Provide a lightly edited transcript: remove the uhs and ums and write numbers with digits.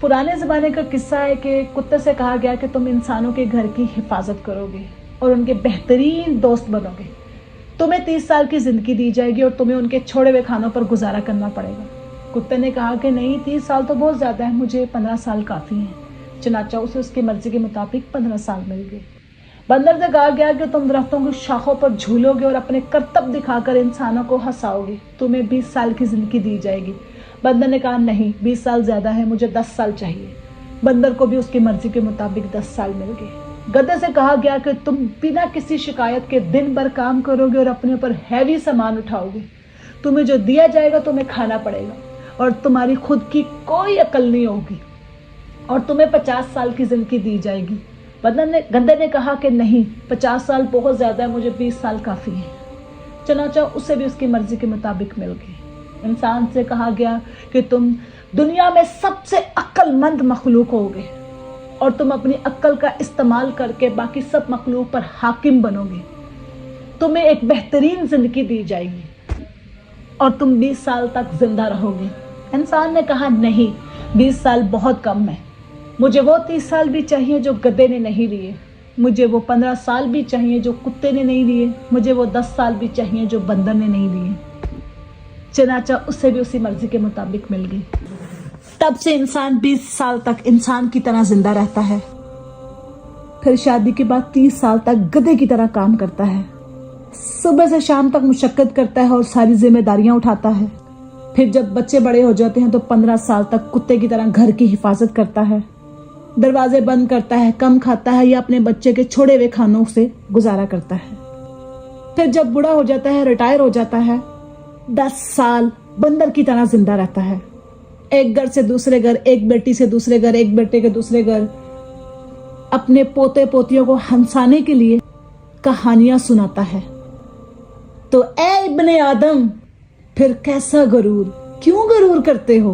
पुराने ज़माने का किस्सा है कि कुत्ते से कहा गया कि तुम इंसानों के घर की हिफाजत करोगे और उनके बेहतरीन दोस्त बनोगे। तुम्हें 30 साल की ज़िंदगी दी जाएगी और तुम्हें उनके छोड़े हुए खानों पर गुजारा करना पड़ेगा। कुत्ते ने कहा कि नहीं, 30 साल तो बहुत ज़्यादा है, मुझे 15 साल काफ़ी हैं। चुनाचा उसे उसकी मर्जी के मुताबिक 15 साल मिल गए। बंदर से कहा गया कि तुम दरख्तों की शाखों पर झूलोगे और अपने करतब दिखाकर इंसानों को हंसाओगे, तुम्हें 20 साल की ज़िंदगी दी जाएगी। बंदर ने कहा नहीं, 20 साल ज़्यादा है, मुझे 10 साल चाहिए। बंदर को भी उसकी मर्जी के मुताबिक 10 साल मिल गए। गधे से कहा गया कि तुम बिना किसी शिकायत के दिन भर काम करोगे और अपने ऊपर हैवी सामान उठाओगे। तुम्हें जो दिया जाएगा तुम्हें खाना पड़ेगा और तुम्हारी खुद की कोई अकल नहीं होगी और तुम्हें 50 साल की ज़िंदगी दी जाएगी। गधे ने कहा कि नहीं, 50 साल बहुत ज़्यादा है, मुझे 20 साल काफ़ी है। चनाचा उसे भी उसकी मर्जी के मुताबिक मिल गई। इंसान से कहा गया कि तुम दुनिया में सबसे अक्लमंद मखलूक होगे और तुम अपनी अक्ल का इस्तेमाल करके बाकी सब मखलूक पर हाकिम बनोगे। तुम्हें एक बेहतरीन जिंदगी दी जाएगी और तुम 20 साल तक जिंदा रहोगे। इंसान ने कहा नहीं, 20 साल बहुत कम है, मुझे वो 30 साल भी चाहिए जो गधे ने नहीं लिए, मुझे वो 15 साल भी चाहिए जो कुत्ते ने नहीं लिए, मुझे वो 10 साल भी चाहिए जो बंदर ने नहीं लिए। चनाचा उससे भी उसी मर्जी के मुताबिक मिल गई। तब से इंसान 20 साल तक इंसान की तरह जिंदा रहता है। फिर शादी के बाद 30 साल तक गधे की तरह काम करता है, सुबह से शाम तक मुशक्कत करता है और सारी जिम्मेदारियां उठाता है। फिर जब बच्चे बड़े हो जाते हैं तो 15 साल तक कुत्ते की तरह घर की हिफाजत करता है, दरवाजे बंद करता है, कम खाता है या अपने बच्चे के छोड़े हुए खानों से गुजारा करता है। फिर जब बूढ़ा हो जाता है, रिटायर हो जाता है, 10 साल बंदर की तरह जिंदा रहता है। एक घर से दूसरे घर, एक बेटी से दूसरे घर, एक बेटे के दूसरे घर, अपने पोते पोतियों को हंसाने के लिए कहानियां सुनाता है। तो ऐ इब्ने आदम, फिर कैसा गरूर, क्यों गरूर करते हो?